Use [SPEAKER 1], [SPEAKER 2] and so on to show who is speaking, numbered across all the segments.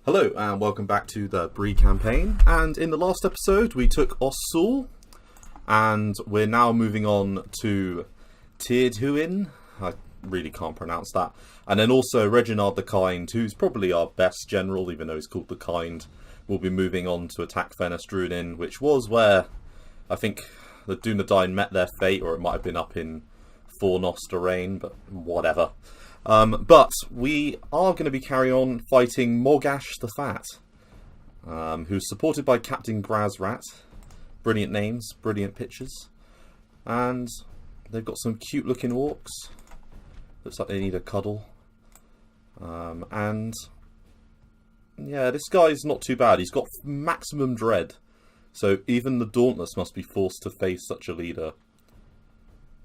[SPEAKER 1] Hello and welcome back to the Bree Campaign, and in the last episode we took Ossul and we're now moving on to Tyrhuin. I really can't pronounce that. And then also Reginald the Kind, who's probably our best general, even though he's called the Kind. We'll be moving on to attack Fenestrunin, which was where I think the Dunedain met their fate, or it might have been up in Fornosterrain, but whatever. But we are going to be carrying on fighting Morgash the Fat, who's supported by Captain Grazrat. Brilliant names, brilliant pictures. And they've got some cute looking orcs. Looks like they need a cuddle. And yeah, this guy's not too bad. He's got maximum dread. So even the Dauntless must be forced to face such a leader.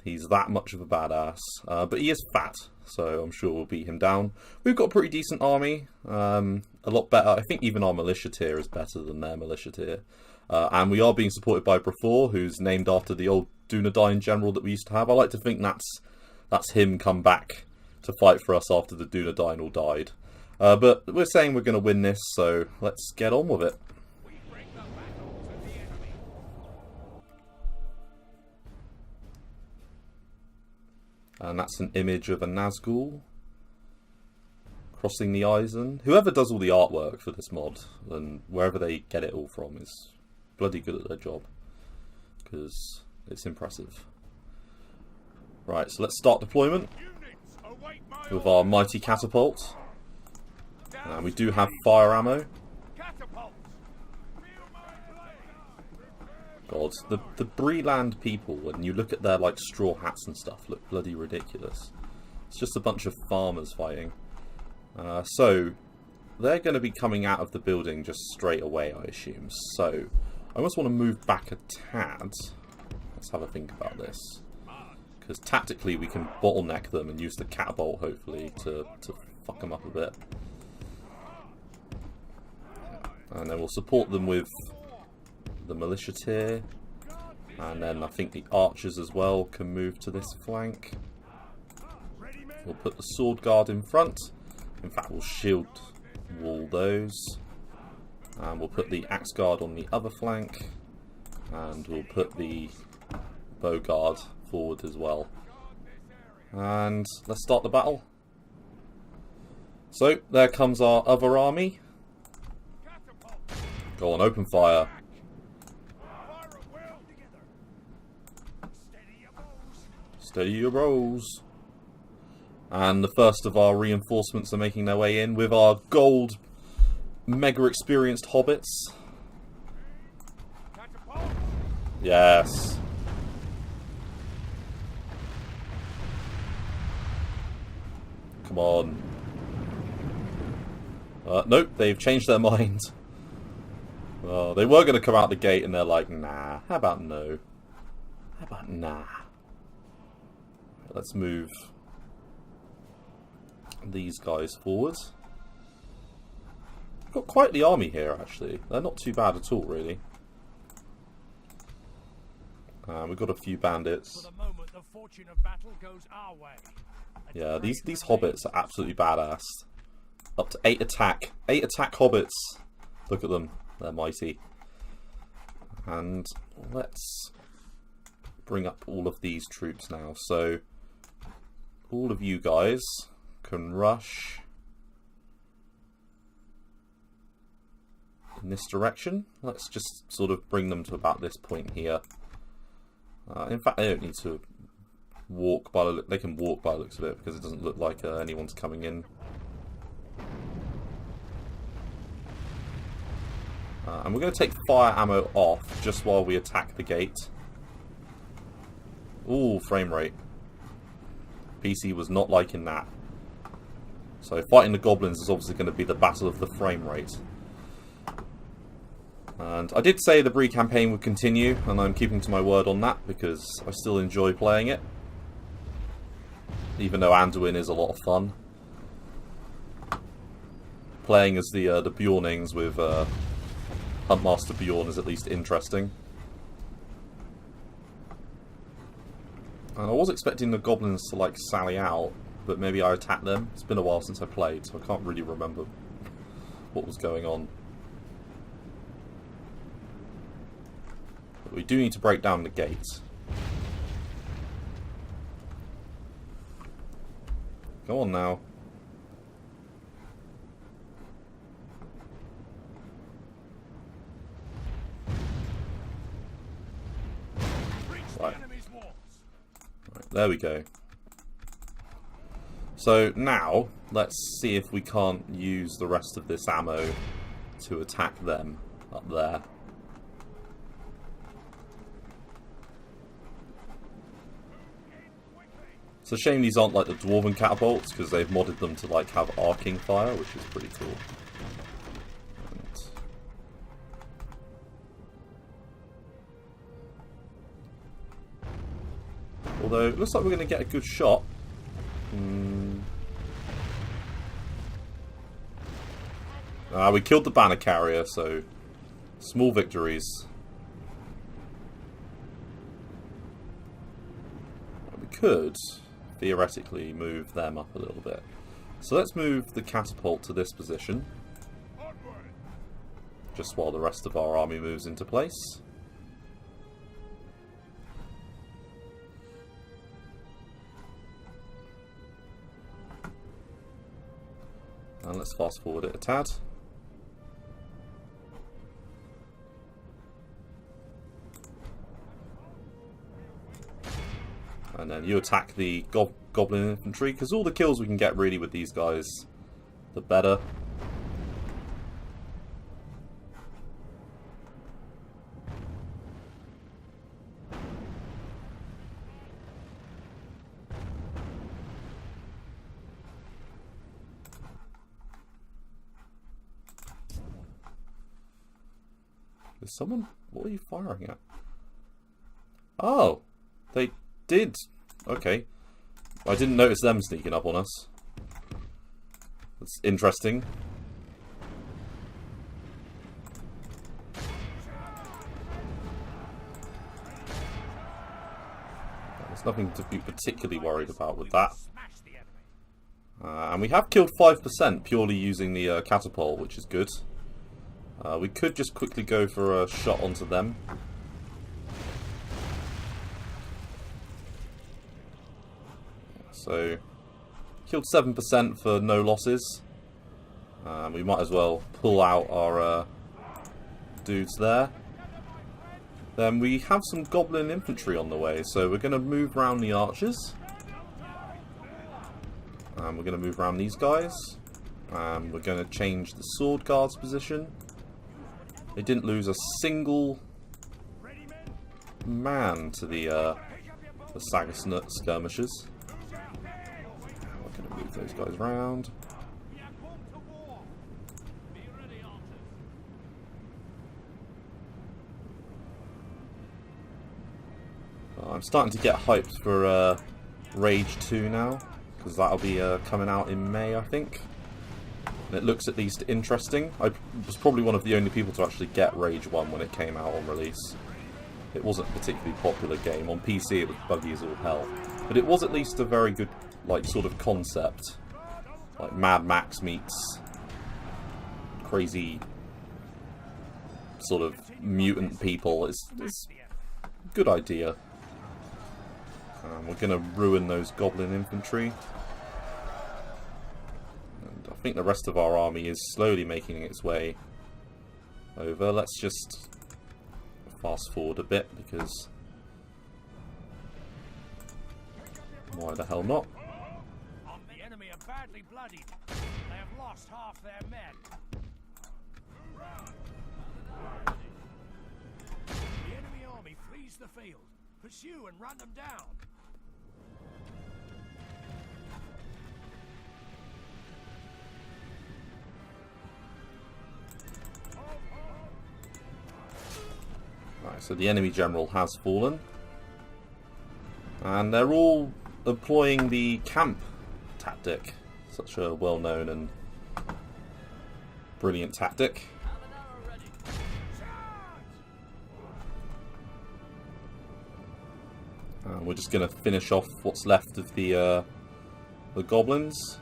[SPEAKER 1] He's that much of a badass. But he is fat, so I'm sure we'll beat him down. We've got a pretty decent army. A lot better. I think even our militia tier is better than their militia tier. And we are being supported by Brafor, who's named after the old Dunedain general that we used to have. I like to think that's him come back to fight for us after the Dunedain all died. But we're saying we're going to win this, so let's get on with it. And that's an image of a Nazgul crossing the Eisen. Whoever does all the artwork for this mod, and wherever they get it all from, is bloody good at their job. Because it's impressive. Right, so let's start deployment with our mighty catapult. And we do have fire ammo. God, the Breeland people, when you look at their like straw hats and stuff, look bloody ridiculous. It's just a bunch of farmers fighting. So they're going to be coming out of the building just straight away, I assume. So I almost want to move back a tad. Let's have a think about this, because tactically we can bottleneck them and use the catapult hopefully to fuck them up a bit. And then we'll support them with the militia tier, and then I think the archers as well can move to this flank. We'll put the sword guard in front. In fact, we'll shield wall those, and we'll put the axe guard on the other flank, and we'll put the bow guard forward as well. And let's start the battle. So there comes our other army. Go on, open fire. Steady your bows. And the first of our reinforcements are making their way in with our gold, mega experienced hobbits. Yes. Come on. Nope, they've changed their mind. Oh, they were going to come out the gate and they're like, nah, how about no? How about nah? Let's move these guys forward. We've got quite the army here, actually. They're not too bad at all, really. We've got a few bandits. Yeah, these hobbits are absolutely badass. Up to 8 attack. 8 attack hobbits. Look at them. They're mighty. And let's bring up all of these troops now. So all of you guys can rush in this direction. Let's just sort of bring them to about this point here. In fact, they don't need to walk by the, they can walk by the looks of it, because it doesn't look like anyone's coming in. And we're going to take fire ammo off just while we attack the gate. Ooh, frame rate. PC was not liking that. So fighting the goblins is obviously going to be the battle of the frame rate. And I did say the Bree campaign would continue, and I'm keeping to my word on that, because I still enjoy playing it. Even though Anduin is a lot of fun. Playing as the Bjornings with Huntmaster Bjorn is at least interesting. And I was expecting the goblins to like sally out, but maybe I attacked them. It's been a while since I played, so I can't really remember what was going on. But we do need to break down the gate. Go on now. Right. Right, there we go. So now, let's see if we can't use the rest of this ammo to attack them up there. It's a shame these aren't like the dwarven catapults, because they've modded them to like have arcing fire, which is pretty cool. Although, it looks like we're going to get a good shot. We killed the banner carrier, so small victories. We could theoretically move them up a little bit. So let's move the catapult to this position, just while the rest of our army moves into place. And let's fast forward it a tad. And then you attack the goblin infantry, because all the kills we can get really with these guys, the better. Is someone... What are you firing at? Oh! They did. Okay. I didn't notice them sneaking up on us. That's interesting. There's nothing to be particularly worried about with that. And we have killed 5% purely using the catapult, which is good. We could just quickly go for a shot onto them. So, killed 7% for no losses. We might as well pull out our dudes there. Then we have some goblin infantry on the way, so we're going to move around the archers. And we're going to move around these guys. And we're going to change the sword guard's position. They didn't lose a single man to the Sagasnut skirmishers. I'm going to move those guys round. I'm starting to get hyped for Rage 2 now, because that'll be coming out in May, I think. And it looks at least interesting. I was probably one of the only people to actually get Rage 1 when it came out on release. It wasn't a particularly popular game. On PC it was buggy as all hell. But it was at least a very good, like, sort of concept. Like Mad Max meets crazy sort of mutant people. It's a good idea. We're going to ruin those goblin infantry. And I think the rest of our army is slowly making its way over. Let's just fast forward a bit, because why the hell not?
[SPEAKER 2] The enemy are badly bloodied. They have lost half their men. The enemy army flees the field. Pursue and run them down.
[SPEAKER 1] Right, so the enemy general has fallen. And they're all employing the camp tactic. Such a well-known and brilliant tactic. And we're just going to finish off what's left of the goblins.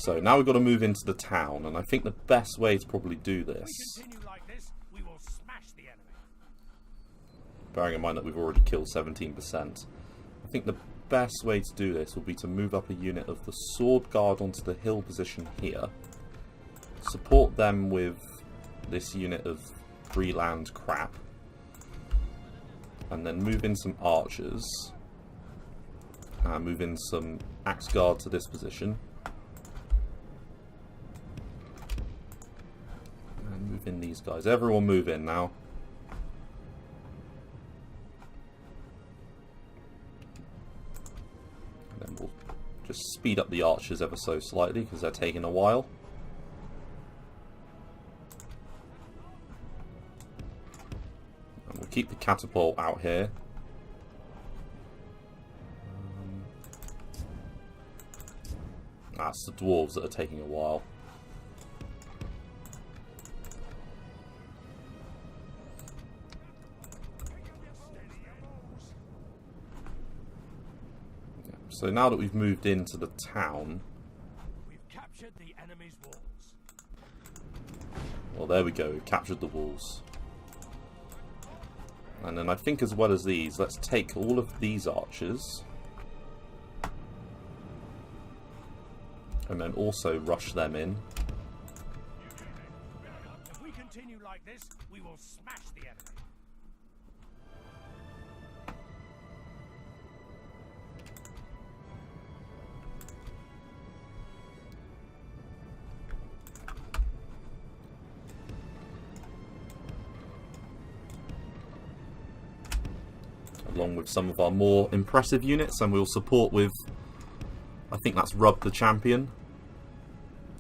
[SPEAKER 1] So now we've got to move into the town, and I think the best way to probably do this,
[SPEAKER 2] We continue like this, we will smash the enemy.
[SPEAKER 1] bearing in mind that we've already killed 17%, I think the best way to do this will be to move up a unit of the sword guard onto the hill position here, support them with this unit of Freeland crap, and then move in some archers, and move in some axe guard to this position, and move in these guys. Everyone move in now. And then we'll just speed up the archers ever so slightly because they're taking a while. And we'll keep the catapult out here. That's the dwarves that are taking a while. Yeah, so now that we've moved into the town,
[SPEAKER 2] We've captured the enemy's walls.
[SPEAKER 1] well, there we go, we've captured the walls. And then I think as well as these, let's take all of these archers and then also rush them in.
[SPEAKER 2] If we continue like this, we will smash the enemy.
[SPEAKER 1] Along with some of our more impressive units, and we'll support with, I think that's Rub the Champion.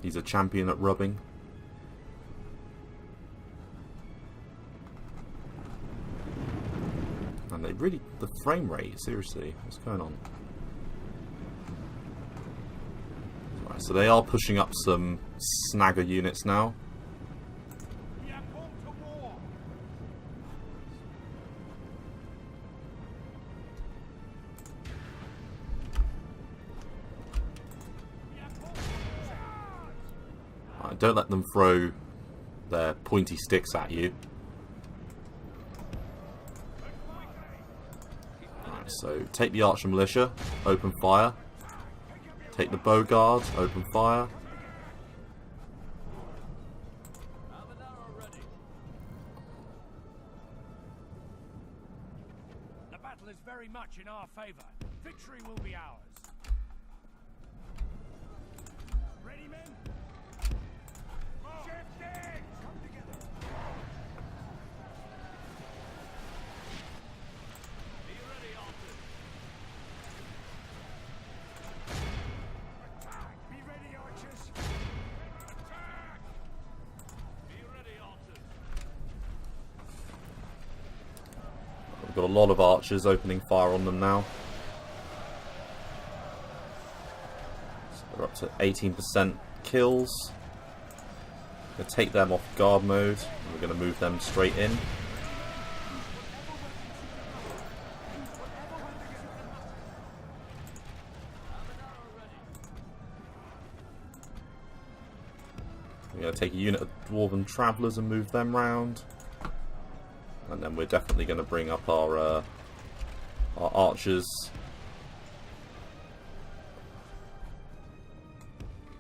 [SPEAKER 1] He's a champion at rubbing. And they really, the frame rate, seriously, what's going on? Right, so they are pushing up some snagger units now.
[SPEAKER 2] We are called to war.
[SPEAKER 1] Right, don't let them throw their pointy sticks at you. Right, so take the archer militia, open fire. Take the bow guard, open fire.
[SPEAKER 2] The battle is very much in our favor. Victory will be ours. Ready, men? Shifting! Come together. Be ready, archers. Attack! Be ready, archers. Attack! Be ready, archers.
[SPEAKER 1] We've got a lot of archers opening fire on them now. So we're up to 18% kills. We're going to take them off guard mode, and we're going to move them straight in. We're going to take a unit of Dwarven Travellers and move them round. And then we're definitely going to bring up our archers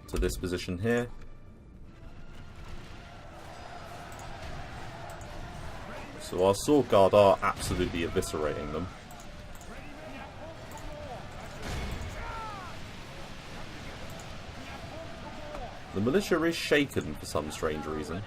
[SPEAKER 1] to this position here. So our sword guard are absolutely eviscerating them. The militia is shaken for some strange reason.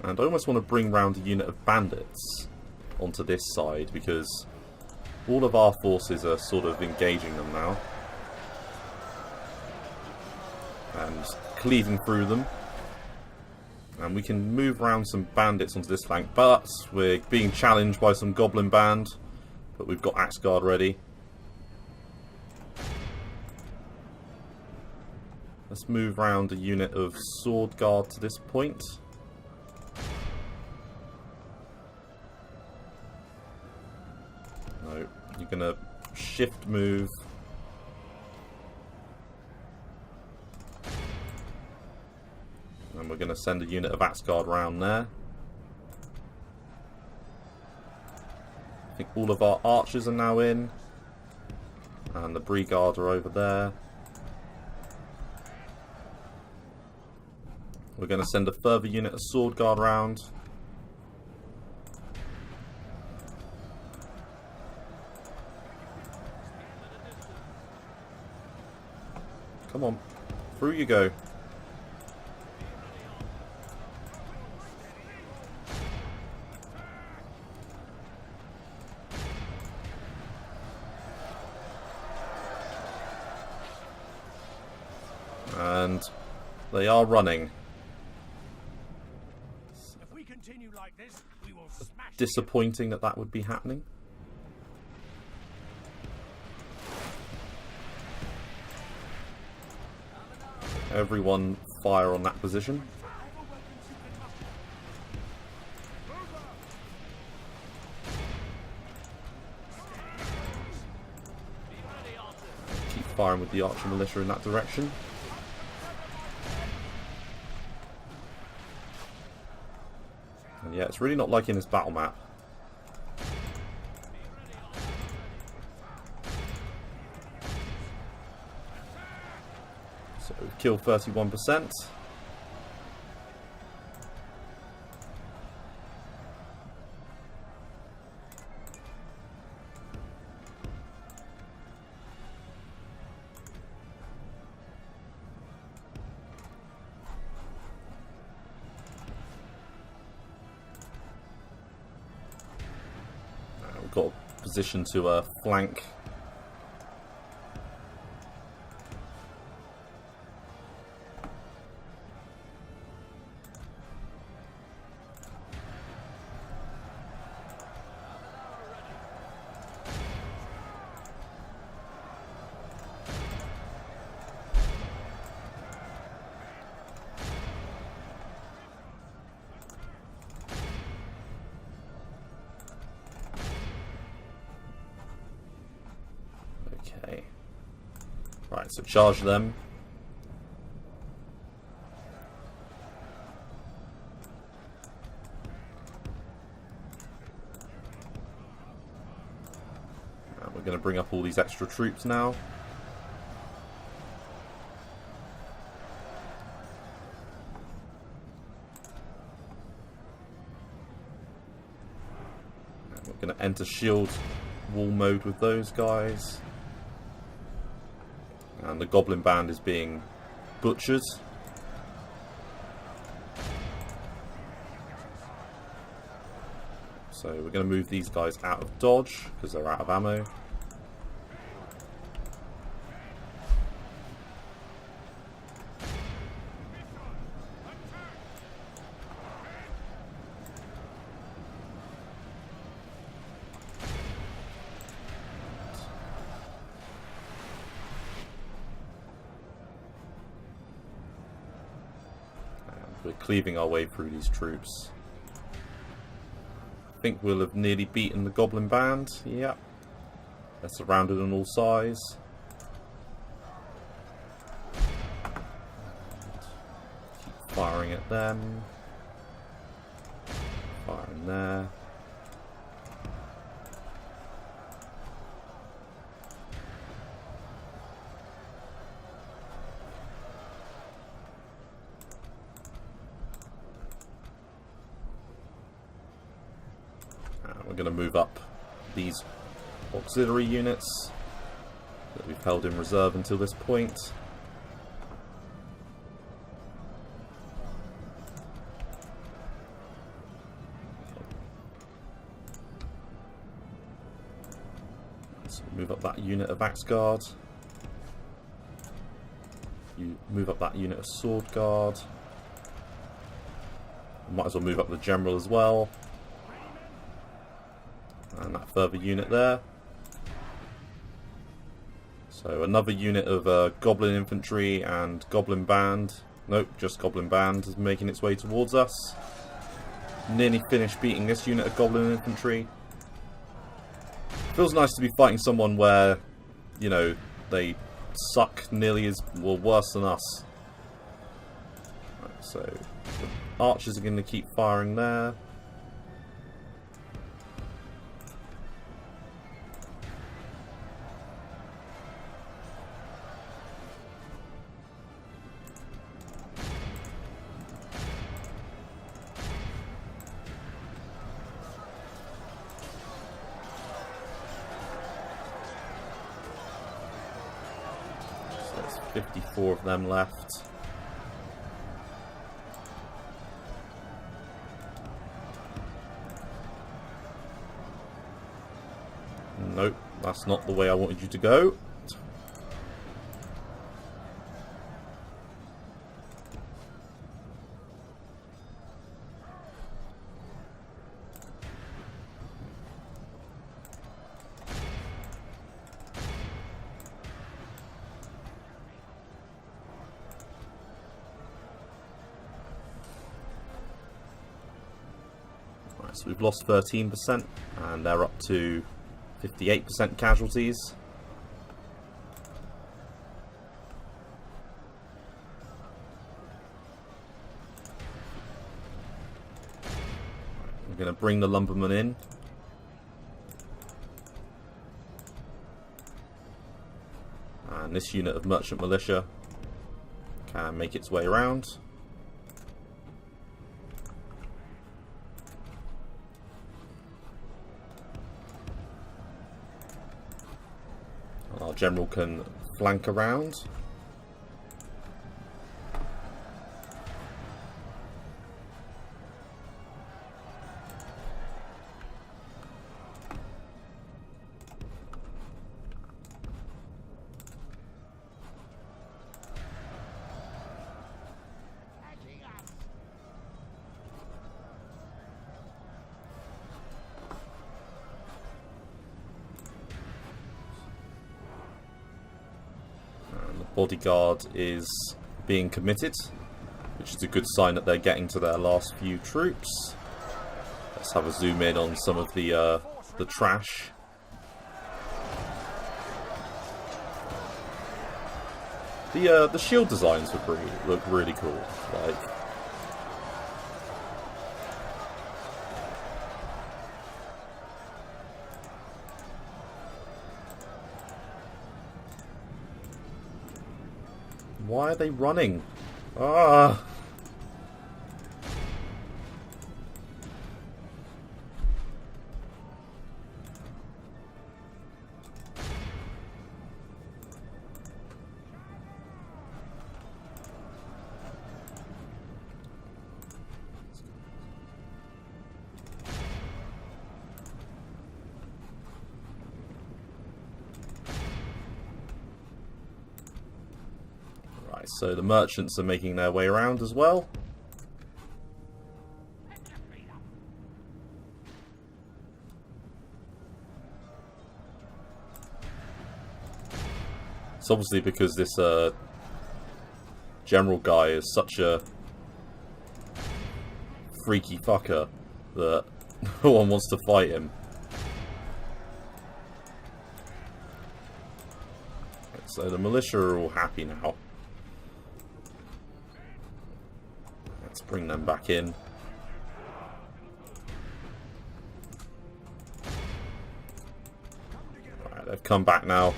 [SPEAKER 1] And I almost want to bring round a unit of bandits onto this side, because all of our forces are sort of engaging them now and cleaving through them. And we can move around some bandits onto this flank, but we're being challenged by some goblin band. But we've got Axe Guard ready. Let's move round a unit of sword guard to this point. No, you're gonna shift move. And we're gonna send a unit of axe guard round there. I think all of our archers are now in. And the Bree guard are over there. We're going to send a further unit of sword guard round. Come on, through you go. And they are running.
[SPEAKER 2] If we continue like this, we will smash.
[SPEAKER 1] Disappointing that that would be happening. Everyone fire on that position. Keep firing with the archer militia in that direction. And yeah, it's really not liking this battle map. So we've killed 31%. We've got a position to flank. Okay. Right, so charge them. And we're going to bring up all these extra troops now. And we're going to enter shield wall mode with those guys. And the goblin band is being butchered. So we're going to move these guys out of dodge because they're out of ammo. We're cleaving our way through these troops. I think we'll have nearly beaten the goblin band. Yep. They're surrounded on all sides. Keep firing at them. Firing there. We're going to move up these auxiliary units that we've held in reserve until this point. So move up that unit of axe guard. You move up that unit of sword guard. Might as well move up the general as well. And that further unit there. So another unit of Goblin Infantry and Goblin Band. Nope, just Goblin Band is making its way towards us. Nearly finished beating this unit of Goblin Infantry. Feels nice to be fighting someone where, you know, they suck nearly as, well, worse than us. Right, so the archers are going to keep firing there. So there's 54 of them left. Nope, that's not the way I wanted you to go. Right, so we've lost 13% and they're up to 58% casualties. I'm going to bring the lumberman in. And this unit of merchant militia can make its way around. Our general can flank around. Bodyguard is being committed, which is a good sign that they're getting to their last few troops. Let's have a zoom in on some of the trash. The shield designs look really cool. Like, why are they running? Ah! So the merchants are making their way around as well. It's obviously because this general guy is such a freaky fucker that no one wants to fight him. So the militia are all happy now. Let's bring them back in. Alright, they've come back now.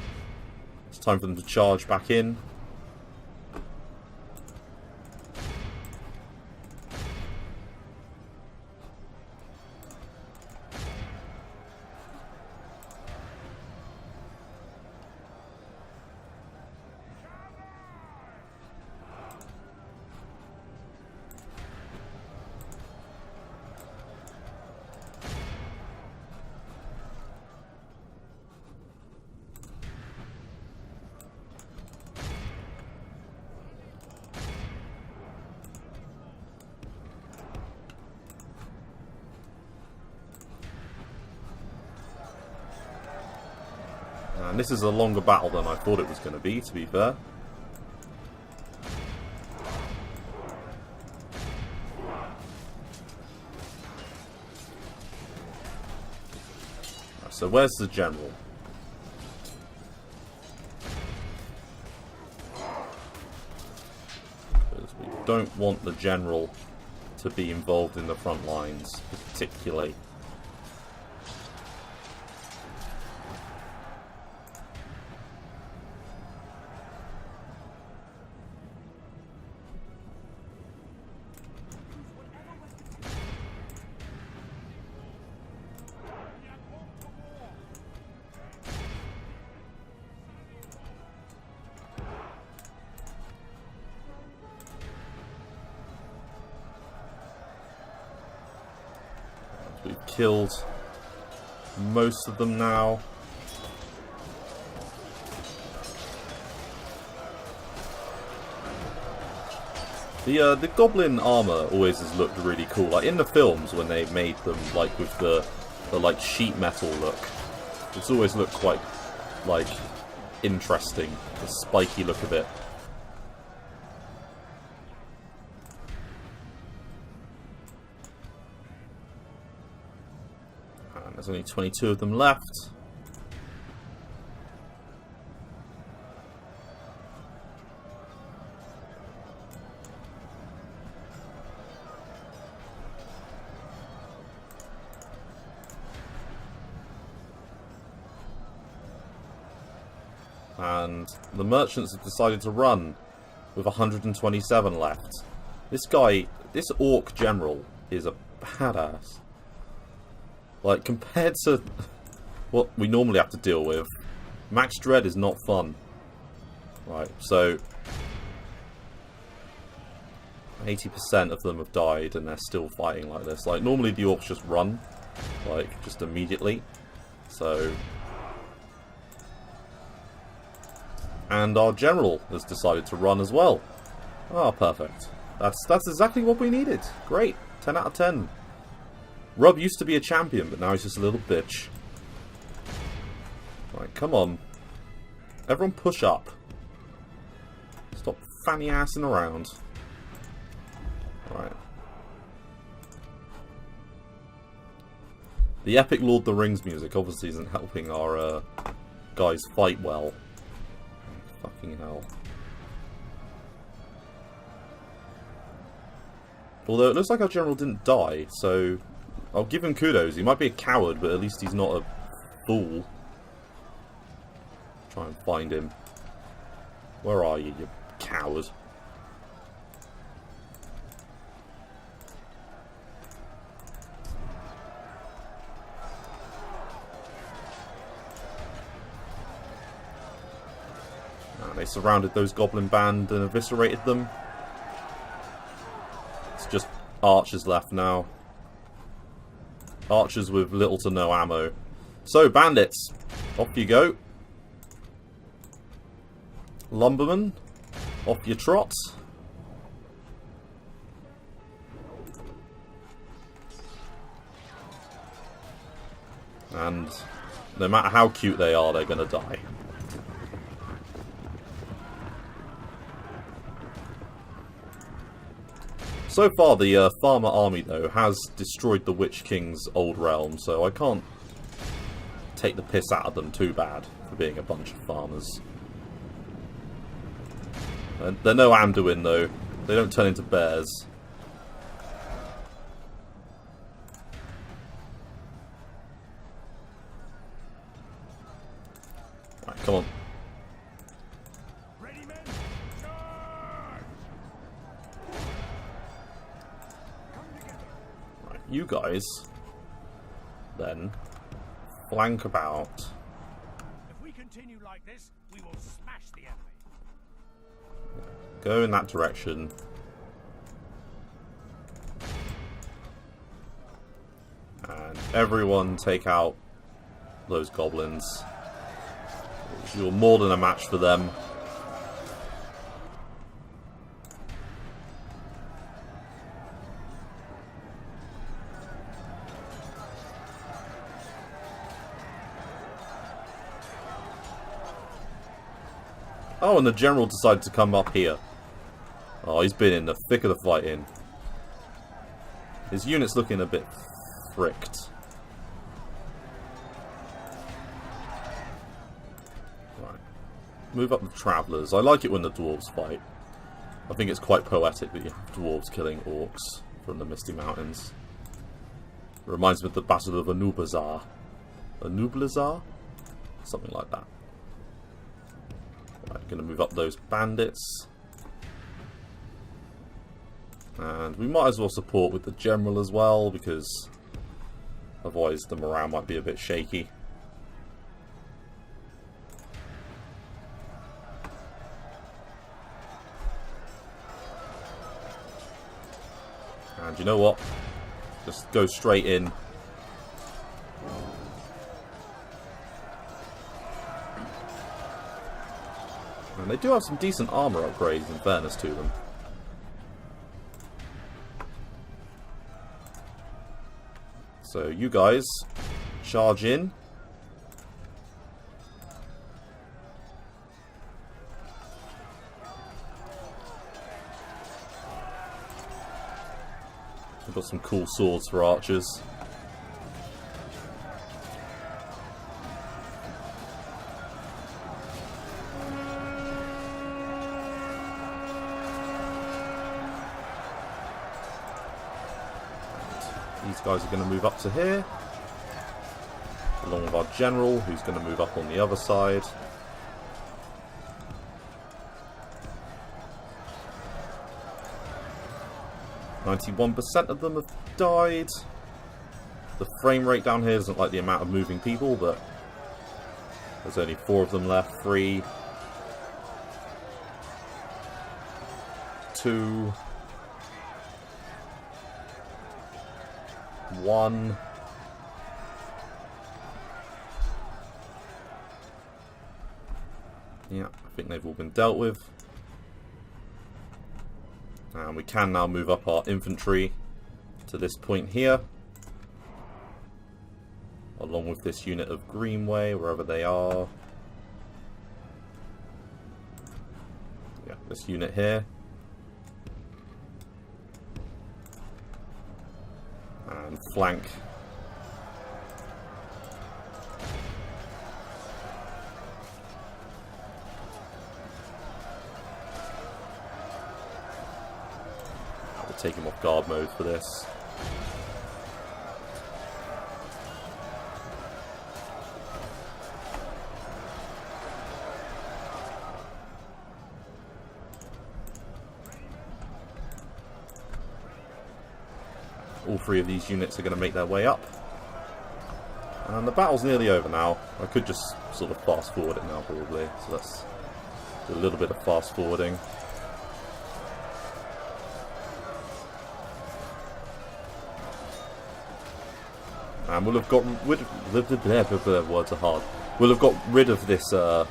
[SPEAKER 1] It's time for them to charge back in. this is a longer battle than I thought it was going to be fair. So where's the general? Because we don't want the general to be involved in the front lines, particularly. We've killed most of them now. The goblin armor always has looked really cool. Like in the films when they made them like with the like sheet metal look, it's always looked quite like interesting. The spiky look of it. There's only 22 of them left. And the merchants have decided to run with 127 left. This guy, this orc general, is a badass. Like, compared to what we normally have to deal with, Max Dread is not fun. Right, so 80% of them have died and they're still fighting like this. Like, normally the orcs just run, like, just immediately. So... And our general has decided to run as well. Ah, perfect. That's exactly what we needed. Great. 10 out of 10. Rob used to be a champion, but now he's just a little bitch. Right, come on. Everyone push up. Stop fanny assing around. Right. The epic Lord of the Rings music obviously isn't helping our guys fight well. Fucking hell. Although it looks like our general didn't die, so I'll give him kudos. He might be a coward, but at least he's not a fool. Try and find him. Where are you, you coward? They surrounded those goblin band and eviscerated them. It's just archers left now. Archers with little to no ammo. So, bandits, off you go. Lumbermen, off you trot. And no matter how cute they are, they're gonna die. So far, the farmer army, though, has destroyed the Witch King's old realm, so I can't take the piss out of them too bad for being a bunch of farmers. And they're no Anduin, though. They don't turn into bears. Right, come on. You guys, then, flank about.
[SPEAKER 2] If we continue like this, we will smash the enemy.
[SPEAKER 1] Go in that direction. And everyone take out those goblins. You're more than a match for them. Oh, and the general decided to come up here. Oh, he's been in the thick of the fighting. His unit's looking a bit fricked. Right. Move up the travellers. I like it when the dwarves fight. I think it's quite poetic that you have dwarves killing orcs from the Misty Mountains. It reminds me of the Battle of Anublazar. Anublazar? Something like that. Right, gonna move up those bandits. And we might as well support with the general as well, because otherwise the morale might be a bit shaky. And you know what? Just go straight in. And they do have some decent armor upgrades, in fairness to them. So you guys charge in. We've got some cool swords for archers. These guys are going to move up to here, along with our general, who's going to move up on the other side. %91 of them have died. The frame rate down here doesn't like the amount of moving people, but there's only 4 of them left. 3, 2, 1. Yeah, I think they've all been dealt with. And we can now move up our infantry to this point here, along with this unit of Greenway, wherever they are. Yeah, this unit here. And flank. We'll take him off guard mode for this. All 3 of these units are going to make their way up. And the battle's nearly over now. I could just sort of fast forward it now probably. So let's do a little bit of fast forwarding. And we'll have got rid of... words are hard. We'll have got rid of this orcish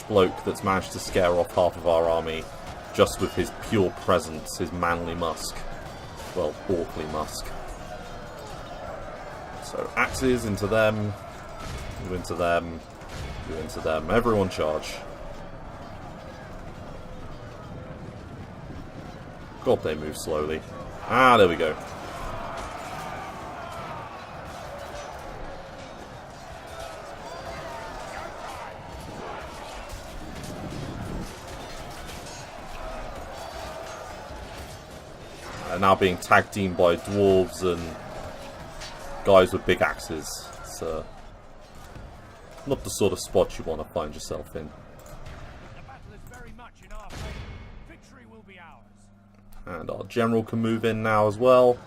[SPEAKER 1] bloke that's managed to scare off half of our army just with his pure presence, his manly musk. Well, orcly musk. So axes into them, you into them, you into them. Everyone charge. God, they move slowly. Ah, there we go. Now being tag teamed by dwarves and guys with big axes. It's not the sort of spot you want to find yourself in.
[SPEAKER 2] The battle is very much in our favor. Victory will be ours.
[SPEAKER 1] And our general can move in now as well.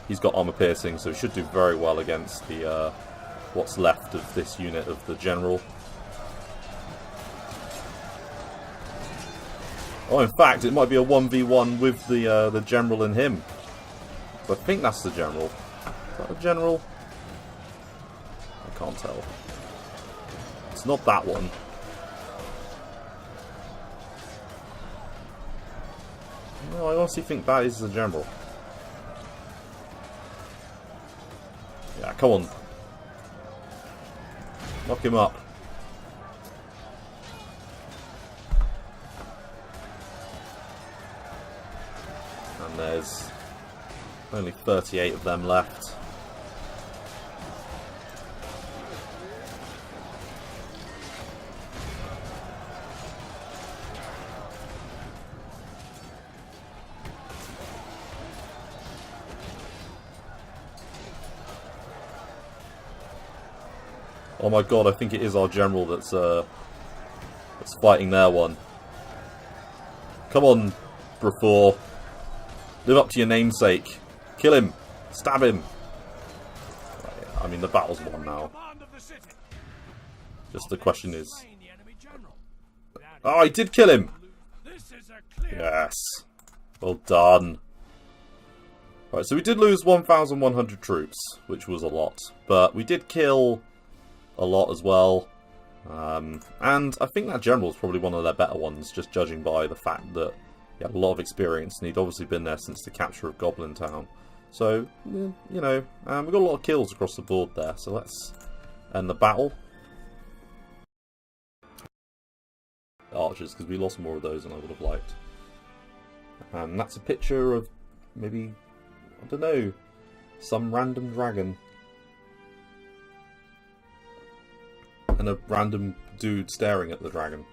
[SPEAKER 1] He's got armor piercing, so he should do very well against the what's left of this unit of the general. Oh, in fact, it might be a 1v1 with the general and him. So I think that's the general. Is that the general? I can't tell. It's not that one. No, I honestly think that is the general. Yeah, come on. Knock him up. And there's only 38 of them left. Oh my god, I think it is our general that's fighting their one. Come on, Brafor. Live up to your namesake. Kill him. Stab him. I mean, the battle's won now. Just the question is... Oh, I did kill him! Yes. Well done. Right, so we did lose 1,100 troops, which was a lot. But we did kill a lot as well. And I think that general is probably one of their better ones, just judging by the fact that he had a lot of experience and he'd obviously been there since the capture of Goblin Town. So, you know, we've got a lot of kills across the board there, so let's end the battle. Archers, because we lost more of those than I would have liked. And that's a picture of maybe, I don't know, some random dragon. And a random dude staring at the dragon.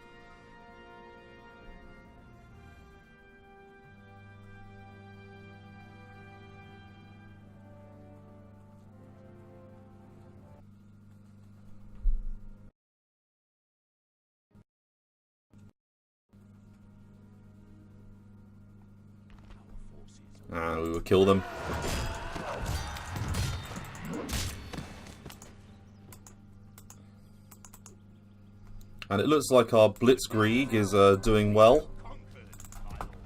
[SPEAKER 1] And we will kill them. And it looks like our Blitzkrieg is doing well.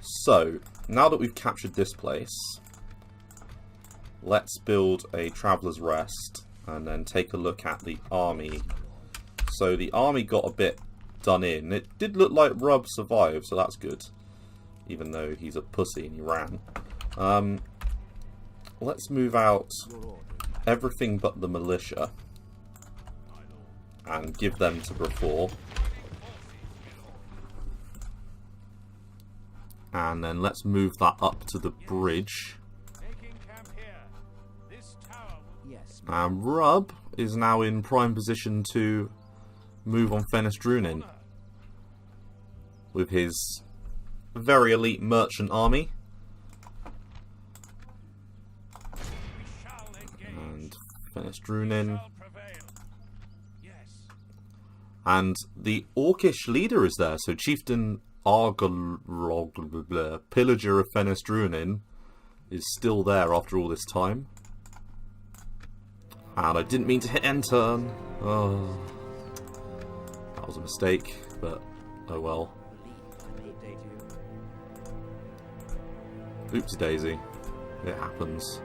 [SPEAKER 1] So, now that we've captured this place, let's build a Traveller's Rest and then take a look at the army. So the army got a bit done in. It did look like Rub survived, so that's good. Even though he's a pussy and he ran. Let's move out everything but the militia and give them to Brafor. And then let's move that up to the bridge. And Rub is now in prime position to move on Fenestrunin with his very elite merchant army. And Fenestrunin. And the Orcish leader is there, so Chieftain Argolog, Pillager of Fenestrunin, is still there after all this time. And I didn't mean to hit enter. Oh, that was a mistake, but oh well. Oopsie daisy. It happens.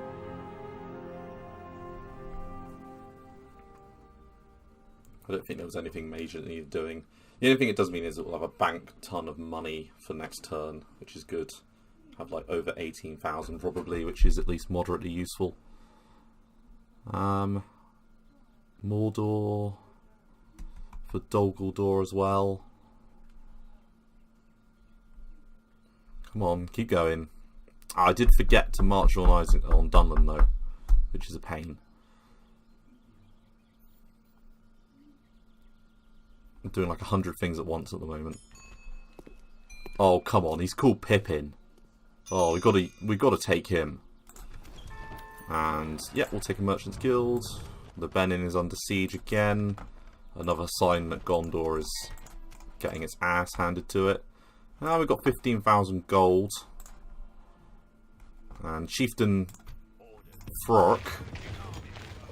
[SPEAKER 1] I don't think there was anything major that needed doing. The only thing it does mean is it will have a bank ton of money for next turn, which is good. Have like over 18,000 probably, which is at least moderately useful. Mordor for Dol Guldur as well. Come on, keep going. I did forget to march on Dunland though, which is a pain. I'm doing like 100 things at once at the moment. Oh come on, he's called Pippin. Oh, we gotta take him. And yeah, we'll take a Merchant's Guild. The Benin is under siege again. Another sign that Gondor is getting its ass handed to it. Now we've got 15,000 gold. And Chieftain Frork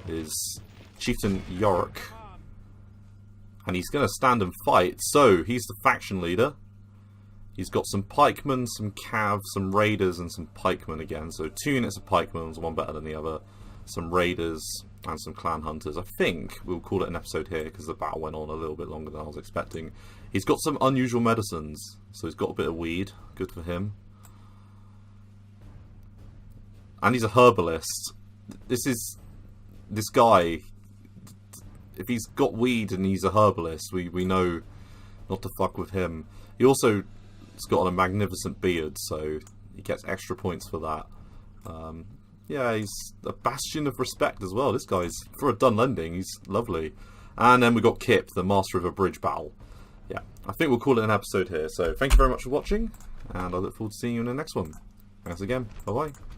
[SPEAKER 1] is Chieftain Yorick. And he's going to stand and fight. So, he's the faction leader. He's got some pikemen, some cav, some raiders, and some pikemen again. So 2 units of pikemen, one better than the other. Some raiders, and some clan hunters. I think we'll call it an episode here, because the battle went on a little bit longer than I was expecting. He's got some unusual medicines. So he's got a bit of weed. Good for him. And he's a herbalist. This guy, if he's got weed and he's a herbalist, we know not to fuck with him. He also has got a magnificent beard, so he gets extra points for that. Yeah, he's a bastion of respect as well. This guy's, for a Dunlending, he's lovely. And then we got Kip, the master of a bridge battle. Yeah, I think we'll call it an episode here. So thank you very much for watching, and I look forward to seeing you in the next one. Thanks again. Bye-bye.